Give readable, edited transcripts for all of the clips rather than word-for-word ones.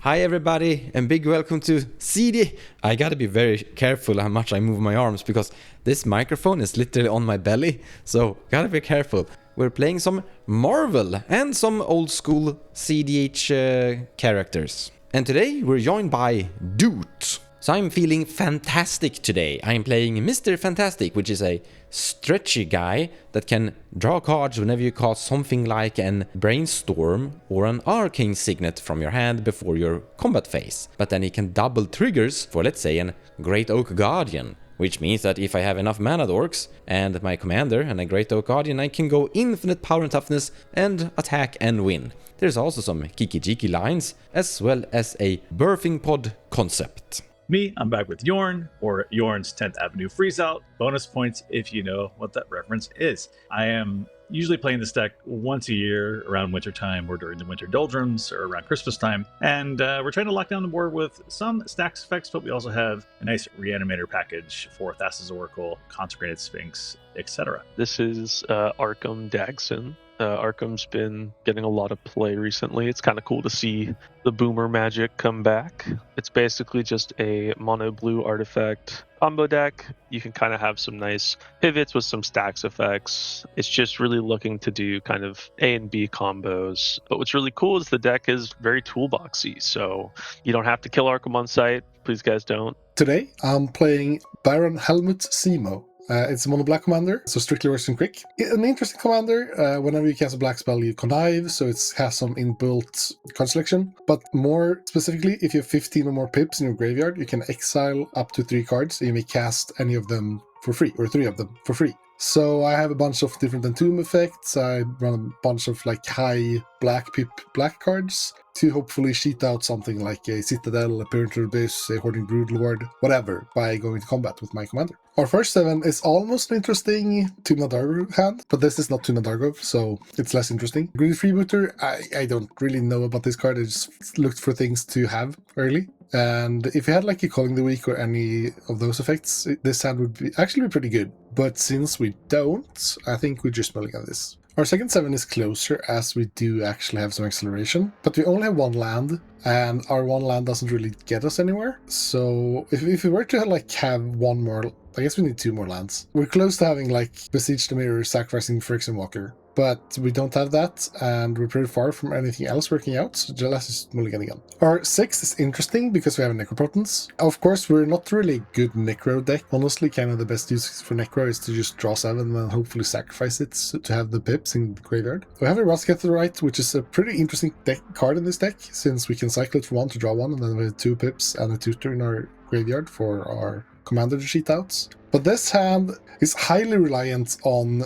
Hi everybody and big welcome to cEDH. I gotta be very careful how much I move my arms because this microphone is literally on my belly, so gotta be careful. We're playing some Marvel and some old school cEDH characters. And today we're joined by Doot. So I'm feeling fantastic today. I'm playing Mr. Fantastic, which is a stretchy guy that can draw cards whenever you cast something like an Brainstorm or an Arcane Signet from your hand before your combat phase. But then he can double triggers for, let's say, an Great Oak Guardian. Which means that if I have enough mana dorks and my commander and a Great Oak Guardian, I can go infinite power and toughness and attack and win. There's also some kiki-jiki lines as well as a birthing pod concept. Me, I'm back with Jorn, or Jorn's 10th Avenue Freezeout. Bonus points if you know what that reference is. I am usually playing this deck once a year around wintertime or during the winter doldrums or around Christmas time. And we're trying to lock down the board with some stacks effects, but we also have a nice reanimator package for Thassa's Oracle, Consecrated Sphinx, etc. This is Arcom Dagson. Arcom's been getting a lot of play recently. It's kind of cool to see the boomer magic come back. It's basically just a mono blue artifact combo deck. You can kind of have some nice pivots with some stacks effects. It's just really looking to do kind of A and B combos. But what's really cool is the deck is very toolboxy, so you don't have to kill Arcom on site. Please guys don't. Today I'm playing Baron Helmut Simo. It's a mono black commander, so strictly works in quick. An interesting commander, whenever you cast a black spell you connive, so it has some inbuilt card selection. But more specifically, if you have 15 or more pips in your graveyard, you can exile up to 3 cards and you may cast any of them for free, or 3 of them for free. So I have a bunch of different Entomb effects. I run a bunch of like high black pip black cards to hopefully cheat out something like a Citadel, a Parental Abyss, a Hoarding Broodlord, whatever, by going to combat with my commander. Our first 7 is almost an interesting Tuna Dargo hand, but this is not Tuna Dargo, so it's less interesting. Greedy Freebooter, I don't really know about this card, I just looked for things to have early. And if you had like a Calling the Weak or any of those effects, this hand would actually be pretty good. But since we don't, I think we just mulligan this. Our second 7 is closer as we do actually have some acceleration, but we only have 1 land and our 1 land doesn't really get us anywhere. So if we were to like have 1 more, I guess we need 2 more lands. We're close to having like Besiege the Mirror, sacrificing Friction Walker. But we don't have that, and we're pretty far from anything else working out, so let's just mulligan again. Our 6 is interesting because we have a Necropotence. Of course, we're not really a good Necro deck. Honestly, kind of the best use for Necro is to just draw 7 and then hopefully sacrifice it to have the pips in the graveyard. We have a Rusket to the right, which is a pretty interesting card in this deck, since we can cycle it for 1 to draw 1, and then we have 2 pips and a tutor in our graveyard for our commander to cheat outs. But this hand is highly reliant on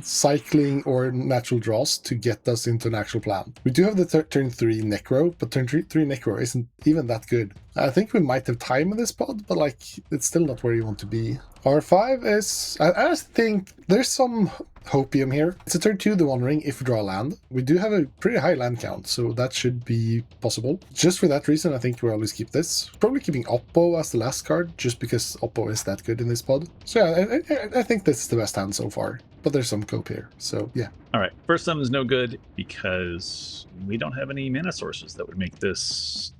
cycling or natural draws to get us into an actual plan. We do have the turn 3 Necro, but turn 3 Necro isn't even that good. I think we might have time in this pod, but like it's still not where you want to be. Our 5 is, I think there's some hopium here. It's a turn 2 the One Ring if we draw a land. We do have a pretty high land count, so that should be possible. Just for that reason, I think we'll always keep this. Probably keeping Oppo as the last card, just because Oppo is that good in this pod. So yeah, I think this is the best hand so far. But there's some cope here, so yeah. All right, first summon is no good because we don't have any mana sources that would make this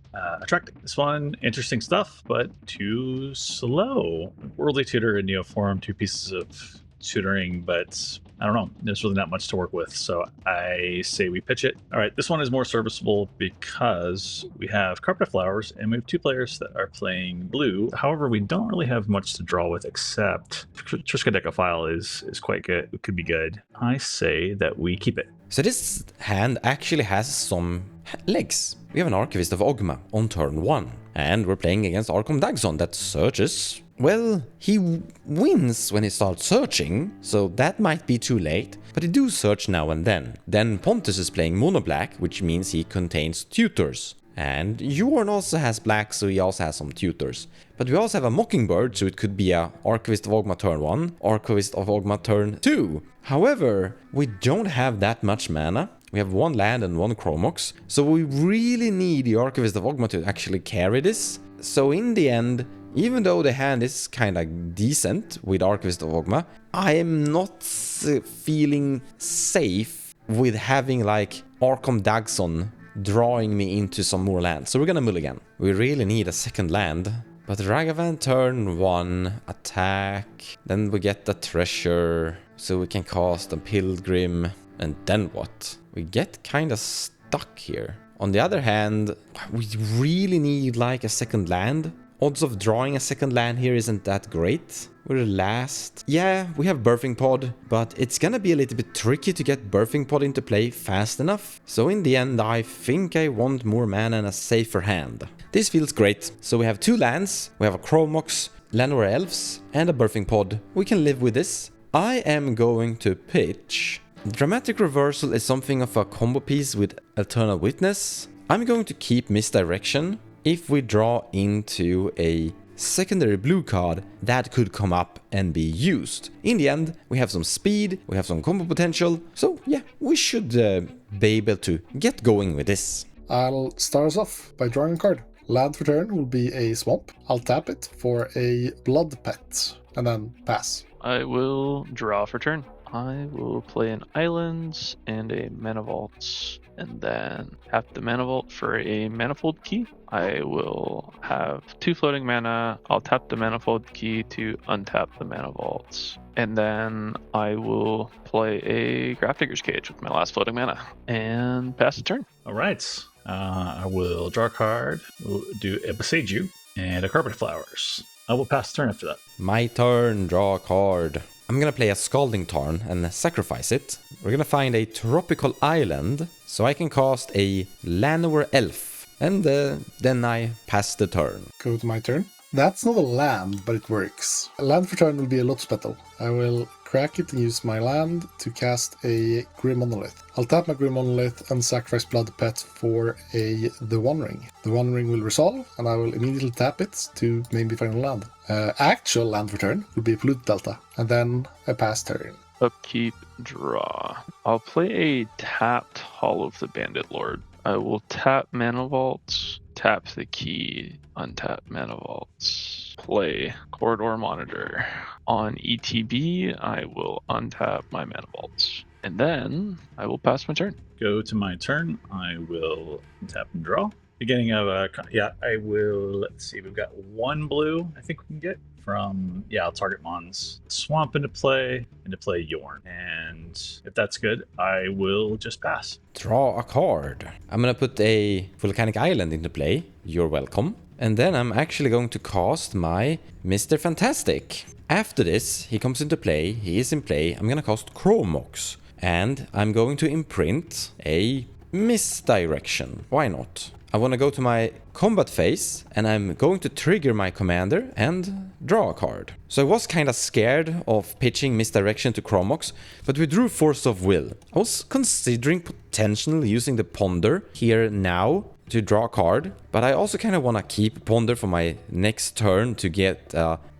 attractive. This one, interesting stuff, but too slow. Worldly Tutor and Neoform, 2 pieces of tutoring, but I don't know, there's really not much to work with, so I say we pitch it. All right, this one is more serviceable because we have Carpet Flowers and we have 2 players that are playing blue. However, we don't really have much to draw with except Triskaidekaphile is quite good. It could be good. I say that we keep it. So this hand actually has some legs. We have an Archivist of Ogma on turn 1, and we're playing against Arcom Dagson that searches. Well, he wins when he starts searching, so that might be too late, but he do search now and then. Then Pontus is playing mono black, which means he contains tutors. And Jorn also has black, so he also has some tutors. But we also have a Mockingbird, so it could be a Archivist of Ogma turn 1, Archivist of Ogma turn 2. However, we don't have that much mana. We have 1 land and 1 Chromox, so we really need the Archivist of Ogma to actually carry this. So in the end, even though the hand is kinda decent with Archivist of Ogma, I am not feeling safe with having like Arcom Dagson drawing me into some more land. So we're gonna mulligan. We really need a second land. But Ragavan turn 1, attack. Then we get the treasure. So we can cast a pilgrim. And then what? We get kinda stuck here. On the other hand, we really need like a second land. Odds of drawing a second land here isn't that great. We're last. Yeah, we have Birthing Pod, but it's gonna be a little bit tricky to get Birthing Pod into play fast enough. So in the end, I think I want more mana and a safer hand. This feels great. So we have 2 lands, we have a Chromox, Llanowar Elves, and a Birthing Pod. We can live with this. I am going to pitch. Dramatic Reversal is something of a combo piece with Eternal Witness. I'm going to keep Misdirection. If we draw into a secondary blue card, that could come up and be used. In the end, we have some speed, we have some combo potential, so yeah, we should be able to get going with this. I'll start us off by drawing a card. Land for turn will be a swamp. I'll tap it for a blood pet, and then pass. I will draw for turn. I will play an islands and a mana vault, and then tap the mana vault for a manifold key. I will have 2 floating mana. I'll tap the manifold key to untap the mana vaults, and then I will play a Grafdigger's Cage with my last floating mana and pass the turn. All right. I will draw a card, we'll do a Boseiju, and a Carpet Flowers. I will pass the turn after that. My turn, draw a card. I'm gonna play a Scalding Tarn and sacrifice it. We're gonna find a tropical island, so I can cast a Llanowar Elf. And then I pass the turn. Go to my turn. That's not a land, but it works. A land for turn will be a Lotus Petal. I will crack it and use my land to cast a Grim Monolith. I'll tap my Grim Monolith and sacrifice Blood Pet for the One Ring. The One Ring will resolve, and I will immediately tap it to maybe find a land. Actual land for turn will be a Polluted Delta, and then a pass turn. Upkeep, draw. I'll play a tapped Hall of the Bandit Lord. I will tap Mana Vaults, tap the key, untap Mana Vaults, play Corridor Monitor. On ETB, I will untap my Mana Vaults, and then I will pass my turn. Go to my turn. I will tap and draw. Beginning of I will, let's see, we've got 1 blue I think we can get from, I'll target Mon's Swamp into play Jorn. And if that's good, I will just pass. Draw a card. I'm gonna put a Volcanic Island into play. You're welcome. And then I'm actually going to cast my Mr. Fantastic. After this, he comes into play, he is in play. I'm gonna cast Chromox. And I'm going to imprint a Misdirection. Why not? I want to go to my combat phase, and I'm going to trigger my commander and draw a card. So I was kind of scared of pitching Misdirection to Chromox, but we drew Force of Will. I was considering potentially using the Ponder here now to draw a card, but I also kind of want to keep Ponder for my next turn to get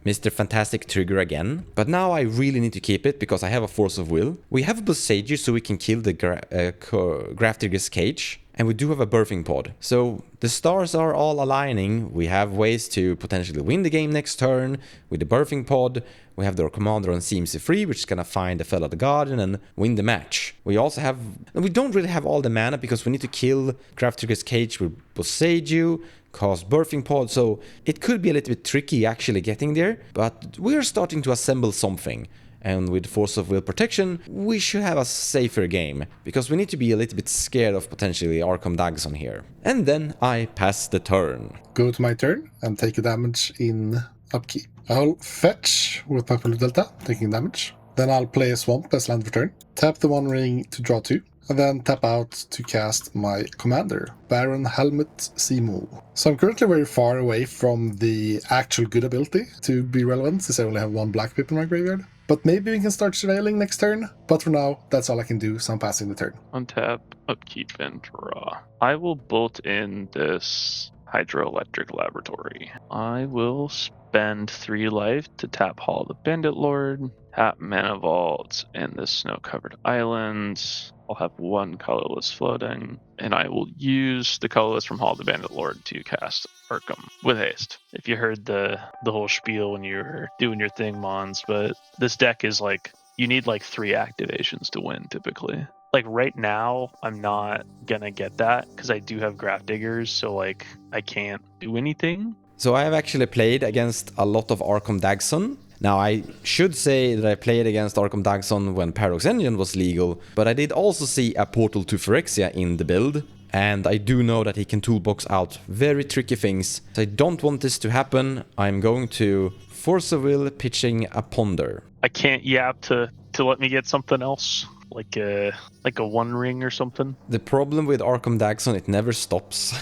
Mr. Fantastic trigger again. But now I really need to keep it because I have a Force of Will. We have a Boseiju so we can kill the Grafdigger's Cage. And we do have a Birthing Pod. So the stars are all aligning. We have ways to potentially win the game next turn with the Birthing Pod. We have their commander on CMC free, which is gonna find the Fell of the Guardian and win the match. We also have, we don't really have all the mana because we need to kill Grafdigger's Cage with Boseiju, cast Birthing Pod, so it could be a little bit tricky actually getting there, but we're starting to assemble something. And with Force of Will protection, we should have a safer game, because we need to be a little bit scared of potentially Arcom Dags on here. And then I pass the turn. Go to my turn and take a damage in upkeep. I'll fetch with my Polluted Delta, taking damage. Then I'll play a Swamp as land for turn. Tap the One Ring to draw 2. And then tap out to cast my commander, Baron Helmut Seymour. So I'm currently very far away from the actual good ability to be relevant, since I only have 1 black pip in my graveyard. But maybe we can start surveilling next turn. But for now, that's all I can do, so I'm passing the turn. Untap, upkeep, and draw. I will bolt in this Hydroelectric Laboratory. I will spend 3 life to tap Hall of the Bandit Lord, tap Mana Vault, and the Snow-Covered Islands. I'll have 1 colorless floating, and I will use the colorless from Hall of the Bandit Lord to cast Arcom with haste. If you heard the whole spiel when you were doing your thing, Mons, but this deck is like, you need like 3 activations to win typically. like right now, I'm not gonna get that because I do have Graph Diggers, so like I can't do anything. So I have actually played against a lot of Arcom Dagson. Now I should say that I played against Arcom Dagson when Paradox Engine was legal, but I did also see a Portal to Phyrexia in the build, and I do know that he can toolbox out very tricky things. So I don't want this to happen. I'm going to Force of Will pitching a Ponder. I can't yap to let me get something else, like a One Ring or something. The problem with Arcom Dagson, it never stops.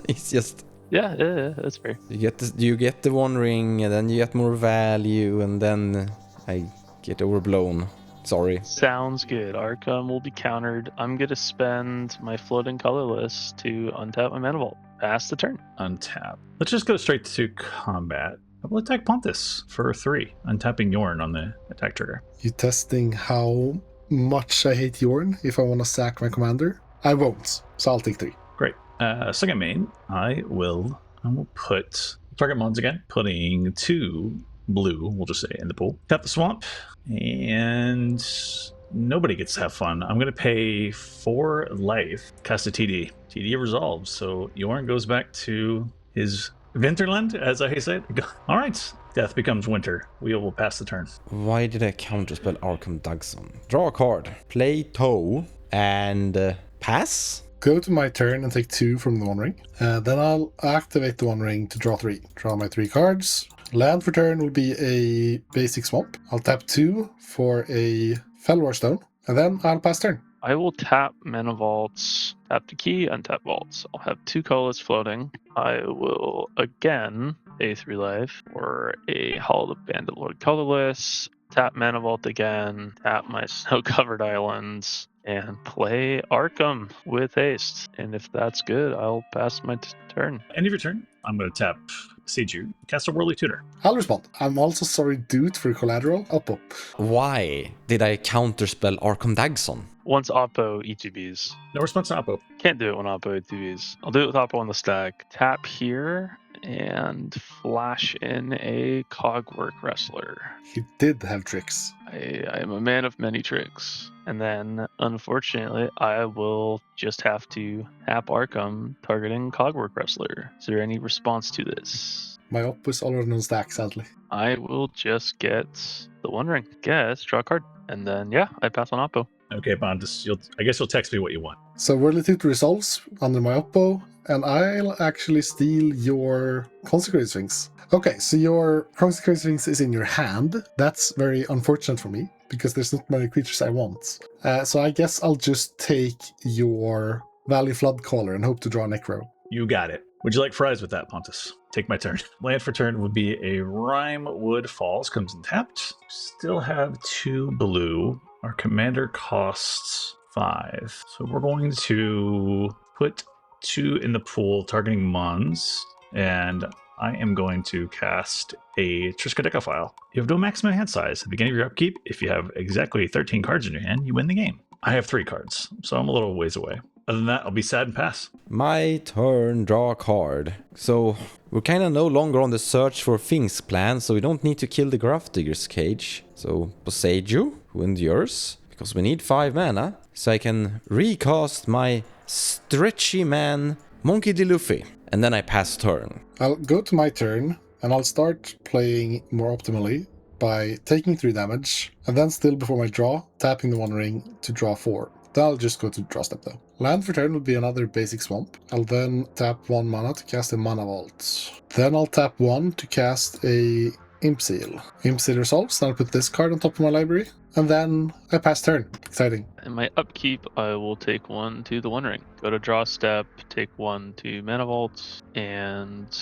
It's just... Yeah, that's fair. You get the One Ring, and then you get more value, and then I get overblown. Sorry. Sounds good. Arcom will be countered. I'm gonna spend my floating colorless to untap my mana vault. Pass the turn. Untap. Let's just go straight to combat. I will attack Pontus for 3, untapping Jorn on the attack trigger. You testing how much I hate Jorn if I want to sack my commander? I won't, so I'll take 3. Great. Second main, I will put target mons again, putting 2 blue, we'll just say, in the pool. Tap the swamp, and nobody gets to have fun. I'm going to pay 4 life, cast a TD. TD resolves, so Jorn goes back to his Winterland, as I say it. All right, death becomes winter. We will pass the turn. Why did I counterspell Arcom Dagson? Draw a card, play Toe, and pass? Go to my turn and take 2 from the One Ring. Then I'll activate the One Ring to draw 3. Draw my 3 cards. Land for turn will be a basic swamp. I'll tap 2 for a Fellwar Stone, and then I'll pass turn. I will tap mana vaults, tap the key, untap vaults. I'll have 2 colorless floating. I will again pay 3 life for a Hall of the Bandit Lord colorless. Tap mana vault again. Tap my snow-covered islands. And play Arcom with haste. And if that's good, I'll pass my turn. End of your turn. I'm going to tap Seiju, cast a Whirly Tutor. I'll respond. I'm also sorry, dude, for collateral. Up. Why did I counterspell Arcom Dagson? Once Oppo ETBs. No response to Oppo. Can't do it when Oppo ETBs. I'll do it with Oppo on the stack. Tap here and flash in a Cogwork Wrestler. He did have tricks. I am a man of many tricks. And then, unfortunately, I will just have to tap Arcom targeting Cogwork Wrestler. Is there any response to this? My op is already on stack, sadly. I will just get the One Ring. Guess, draw a card. And then, yeah, I pass on Oppo. Okay, Pontus, I guess you'll text me what you want. So Whirly Tutor resolves under my Oppo, and I'll actually steal your Consecrated Sphinx. Okay, so your Consecrated Sphinx is in your hand. That's very unfortunate for me, because there's not many creatures I want. So I guess I'll just take your Valley Flood Caller and hope to draw Necro. You got it. Would you like fries with that, Pontus? Take my turn. Land for turn would be a Rime Wood Falls, comes untapped. Still have 2 blue. Our commander costs 5. So we're going to put 2 in the pool, targeting Mons, and I am going to cast a Triskaidekaphile. You have no maximum hand size. At the beginning of your upkeep, if you have exactly 13 cards in your hand, you win the game. I have 3 cards, so I'm a little ways away. Other than that, I'll be sad and pass. My turn, draw a card. So we're kind of no longer on the search for things plan, so we don't need to kill the Graph Digger's cage. So Poseiju, who endures, because we need 5 mana, so I can recast my stretchy man Monkey D. Luffy, and then I pass turn. I'll go to my turn, and I'll start playing more optimally by taking 3 damage, and then still before my draw, tapping the One Ring to draw 4. Then I'll just go to draw step though. Land for turn would be another basic swamp. I'll then tap 1 mana to cast a Mana Vault. Then I'll tap 1 to cast a Imp Seal. Imp Seal resolves, then I'll put this card on top of my library, and then I pass turn. Exciting. In my upkeep, I will take 1 to the One Ring. Go to draw step, take 1 to Mana Vault, and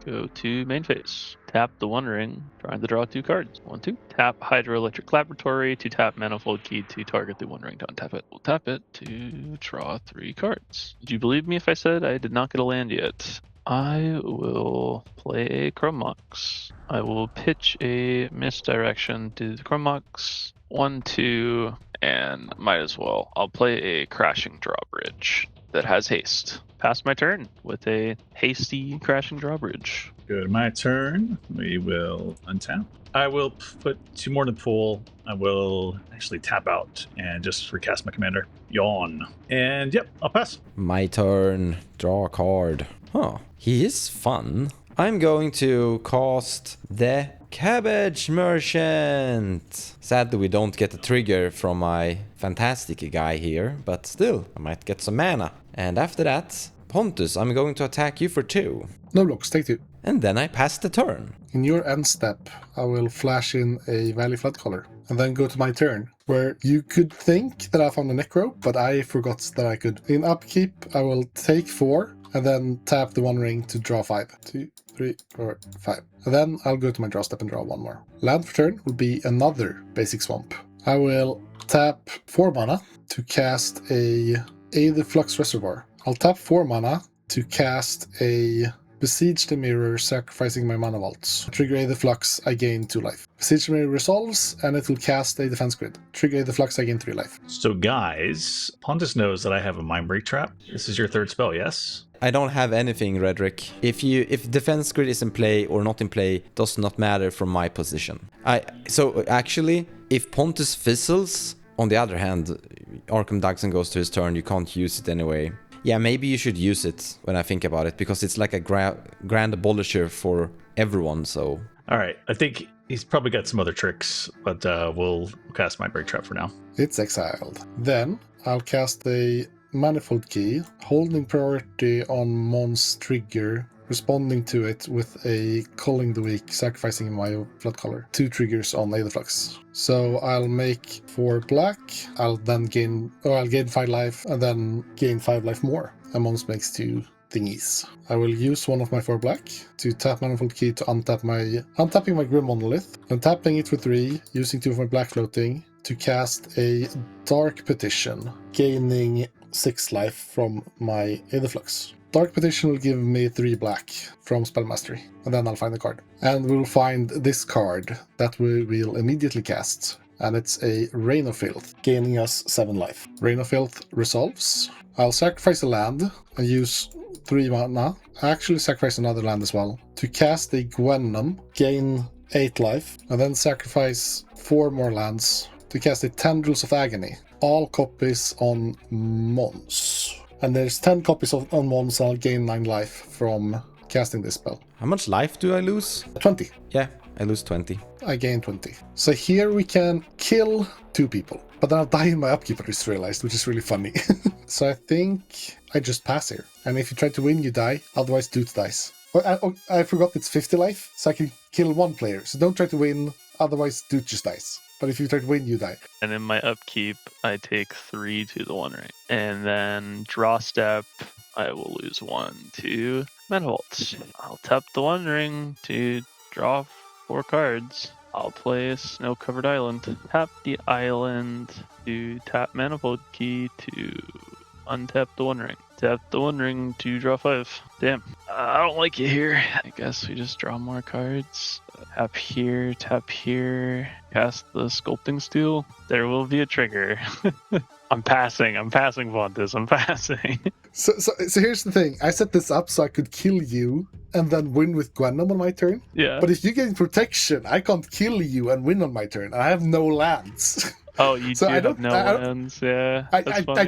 go to main phase. Tap the One Ring, trying to draw 2 cards. 1, 2. Tap Hydroelectric Laboratory to tap Manifold Key to target the One Ring to untap it. We'll tap it to draw 3 cards. Would you believe me if I said I did not get a land yet? I will play a Chrome Mox. I will pitch a Misdirection to the Chrome Mox. 1, 2, and might as well. I'll play a Crashing Drawbridge. that has haste. Pass my turn with a hasty crashing drawbridge. Go to my turn. We will untap. I will put 2 more in the pool. I will actually tap out and just recast my commander. Yawn. And yep, I'll pass. My turn. Draw a card. Huh. He is fun. I'm going to cast the Cabbage Merchant. Sadly, we don't get a trigger from my fantastic guy here, but still, I might get some mana. And after that, Pontus, I'm going to attack you for 2. No blocks, take 2. And then I pass the turn. In your end step, I will flash in a Valley Flood color, and then go to my turn, where you could think that I found a Necro, but I forgot that I could. In upkeep, I will take 4, and then tap the 1 ring to draw 5. 2, 3, 4, 5. And then I'll go to my draw step and draw 1 more. Land for turn will be another basic swamp. I will tap 4 mana to cast a Aether Flux Reservoir. I'll tap 4 mana to cast a Besiege the Mirror, sacrificing my mana vaults. Trigger Aether Flux, I gain 2 life. Besiege the Mirror resolves, and it will cast a defense grid. Trigger Aether Flux, I gain 3 life. So guys, Pontus knows that I have a Mind Break Trap. This is your 3rd spell, yes? I don't have anything, Rhetoric. If defense grid is in play or not in play, does not matter from my position. So actually, if Pontus fizzles, on the other hand, Arcom Dagson goes to his turn, you can't use it anyway. Yeah, maybe you should use it when I think about it, because it's like a grand abolisher for everyone, so... Alright, I think he's probably got some other tricks, but we'll cast Mind Break Trap for now. It's exiled. Then I'll cast a Manifold Key, holding priority on Mon's trigger, responding to it with a Culling the Weak, sacrificing my Flood color. 2 triggers on Aether Flux. So I'll make 4 black, I'll gain 5 life, and then gain 5 life more. And Mons makes 2 thingies. I will use 1 of my 4 black to tap Manifold Key to untapping my Grim Monolith, and tapping it for 3, using 2 of my black floating to cast a Dark Petition, gaining 6 life from my Aether Flux. Dark Petition will give me 3 black from Spell Mastery, and then I'll find the card. And we'll find this card that we will immediately cast, and it's a Rain of Filth, gaining us 7 life. Rain of Filth resolves. I'll sacrifice a land and use 3 mana. I actually sacrifice another land as well to cast a Gwenum, gain 8 life, and then sacrifice 4 more lands to cast a Tendrils of Agony. All copies on Mons. And there's 10 copies on Mons, I'll gain 9 life from casting this spell. How much life do I lose? 20. Yeah, I lose 20. I gain 20. So here we can kill 2 people. But then I'll die in my upkeep, I just realized, which is really funny. So I think I just pass here. And if you try to win, you die. Otherwise, Dude dies. I forgot it's 50 life, so I can kill 1 player. So don't try to win, otherwise Dude just dies. But if you try to win, you die. And in my upkeep, I take 3 to the 1 ring. And then draw step, I will lose 1 to Mana Vault. I'll tap the 1 ring to draw 4 cards. I'll play a Snow-Covered Island. Tap the island to tap Manifold Key to untap the 1 ring. Tap the 1 ring to draw 5. Damn. I don't like it here. I guess we just draw more cards. Tap here, cast the Sculpting Steel. There will be a trigger. I'm passing, Pontus, I'm passing. So here's the thing. I set this up so I could kill you and then win with Gwenum on my turn. Yeah. But if you get protection, I can't kill you and win on my turn. I have no lands. Oh, you do have no lands, yeah. I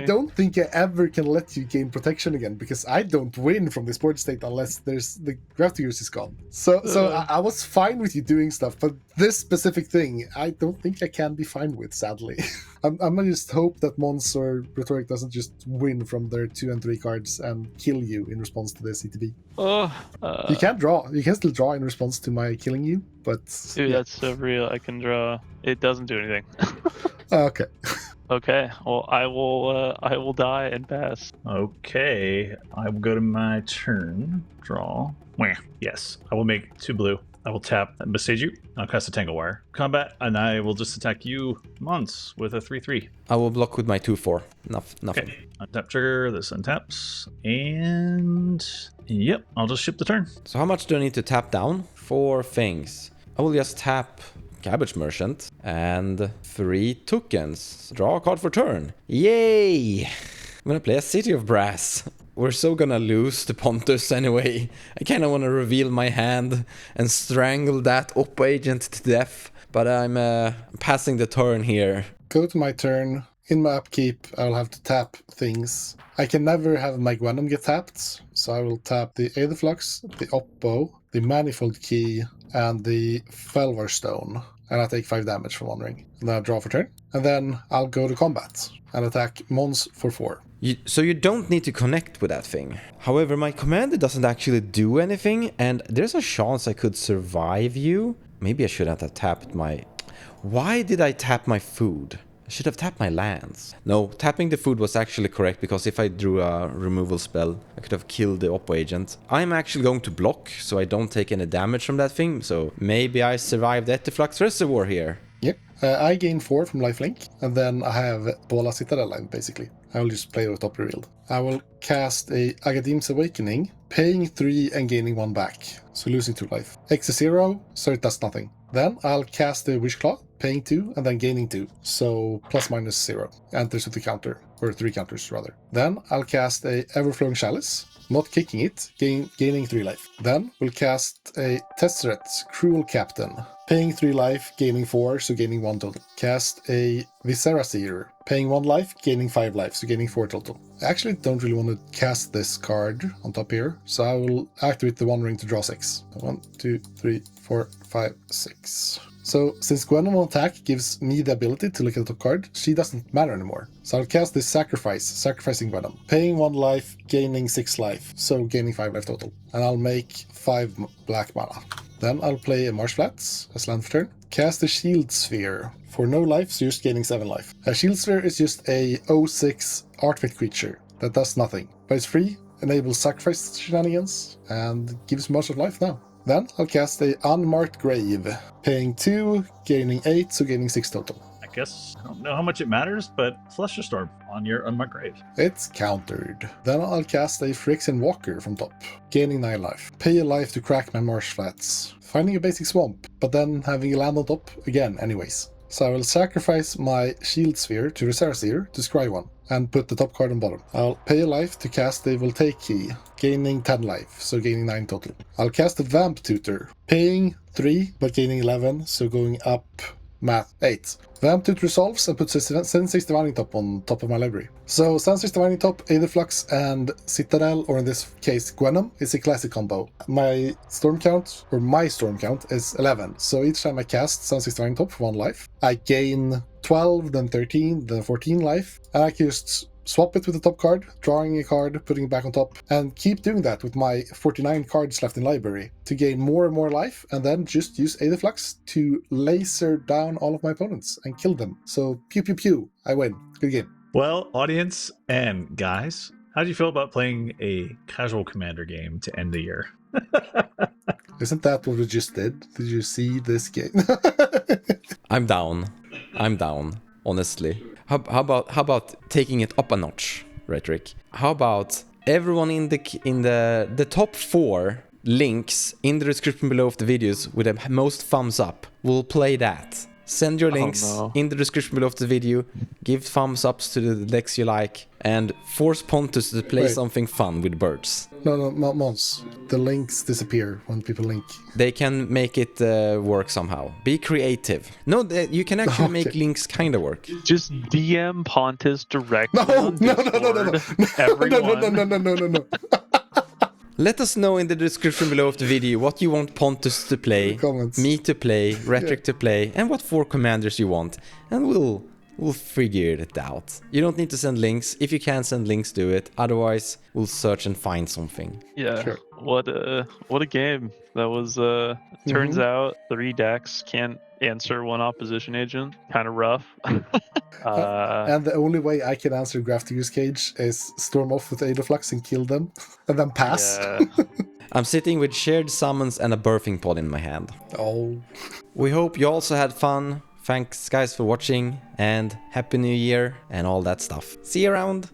don't think I ever can let you gain protection again, because I don't win from this board state unless there's the Grafter Use is gone. So I was fine with you doing stuff, but this specific thing, I don't think I can be fine with, sadly. I'm gonna just hope that Mons or Rhetoric doesn't just win from their 2 and 3 cards and kill you in response to the CTB. You can draw. You can still draw in response to my killing you, but... Dude, yeah. That's so real. I can draw. It doesn't do anything. Okay. Okay. Well, I will die and pass. Okay. I will go to my turn. Draw. Wah. Yes. I will make 2 blue. I will tap and besiege you. I'll cast a Tangle Wire. Combat, and I will just attack you, Mons, with a 3/3. I will block with my 2/4. Nothing. Okay. Untap trigger. This untaps. And... Yep. I'll just ship the turn. So how much do I need to tap down? 4 things. I will just tap Cabbage Merchant and 3 tokens. Draw a card for turn. Yay! gonna play a City of Brass. We're so gonna lose to Pontus anyway. I kinda wanna reveal my hand and strangle that Oppo agent to death. But I'm passing the turn here. Go to my turn. In my upkeep, I'll have to tap things. I can never have my Gwenom get tapped, so I will tap the Aetherflux, the Oppo, the Manifold Key, and the Felvar Stone. And I take 5 damage from one ring. And then I draw for turn. And then I'll go to combat and attack Mons for 4. So you don't need to connect with that thing. However, my commander doesn't actually do anything, and there's a chance I could survive you. Maybe I shouldn't have tapped my... Why did I tap my food? I should have tapped my lands. No, tapping the food was actually correct, because if I drew a removal spell, I could have killed the Oppo agent. I'm actually going to block, so I don't take any damage from that thing, so maybe I survived the Ettiflux Reservoir here. Yep. I gain 4 from lifelink, and then I have Bola Citadel line, basically. I will just play with top revealed. I will cast a Agadim's Awakening, paying 3 and gaining 1 back, so losing 2 life. X is 0, so it does nothing. Then I'll cast a Wishclaw, paying 2 and then gaining 2, so plus minus 0. Enters with the counter, or 3 counters rather. Then I'll cast a Everflowing Chalice, not kicking it, gaining 3 life. Then we'll cast a Tesseret, Cruel Captain, paying 3 life, gaining 4, so gaining 1 total. Cast a Viscera Seer, paying 1 life, gaining 5 life, so gaining 4 total. I actually don't really want to cast this card on top here, so I will activate the 1 ring to draw 6. 1, 2, 3, 4, 5, 6. So, since Gwenom on attack gives me the ability to look at the top card, she doesn't matter anymore. So I'll cast this Sacrifice, sacrificing Gwenom. Paying 1 life, gaining 6 life, so gaining 5 life total. And I'll make 5 black mana. Then I'll play a Marsh Flats as land for turn. Cast a Shield Sphere. For no life, so just gaining 7 life. A Shield Sphere is just a 0/6 artifact creature that does nothing. But it's free, enables sacrifice shenanigans, and gives much of life now. Then I'll cast a Unmarked Grave, paying 2, gaining 8, so gaining 6 total. I guess I don't know how much it matters, but Flusterstorm on your Unmarked Grave. It's countered. Then I'll cast a Phyrexian Walker from top, gaining 9 life. Pay a life to crack my Marsh Flats, finding a basic swamp, but then having a land on top again anyways. So I will sacrifice my Shield Sphere to Reservoir to scry 1, and put the top card on bottom. I'll pay a life to cast the Voltaic Key, gaining 10 life, so gaining 9 total. I'll cast the Vamp Tutor, paying 3, but gaining 11, so going up math 8. Vamp Tutor resolves and puts a Sensei's Divining Top on top of my library. So Sensei's Divining Top, Aetherflux, and Citadel, or in this case Gwenom, is a classic combo. My storm count is 11, so each time I cast Sensei's Divining Top for 1 life, I gain 12, then 13, then 14 life, and I can just swap it with the top card, drawing a card, putting it back on top, and keep doing that with my 49 cards left in library to gain more and more life, and then just use Aetherflux to laser down all of my opponents and kill them. So pew pew pew, I win. Good game. Well, audience and guys, how do you feel about playing a casual commander game to end the year? Isn't that what we just did? Did you see this game? I'm down, honestly. How about taking it up a notch, Rhetoric? How about everyone in the top 4 links in the description below of the videos with the most thumbs up? We'll play that. Send your links in the description below of the video. Give thumbs ups to the decks you like, and force Pontus to play something fun with birds. No, Mons. The links disappear when people link. They can make it work somehow. Be creative. No, you can actually make links kind of work. Just DM Pontus directly. No. Let us know in the description below of the video what you want Pontus to play, me to play, Rhetoric to play, and what 4 commanders you want, and we'll figure it out. You don't need to send links. If you can send links, do it. Otherwise, we'll search and find something. Yeah. Sure. What a game. That was turns out 3 decks can't answer 1 opposition agent. Kind of rough. And the only way I can answer Grafdigger's Cage is storm off with Aetherflux and kill them, and then pass. Yeah. I'm sitting with shared summons and a birthing pod in my hand. Oh. We hope you also had fun. Thanks guys for watching, and Happy New Year and all that stuff. See you around!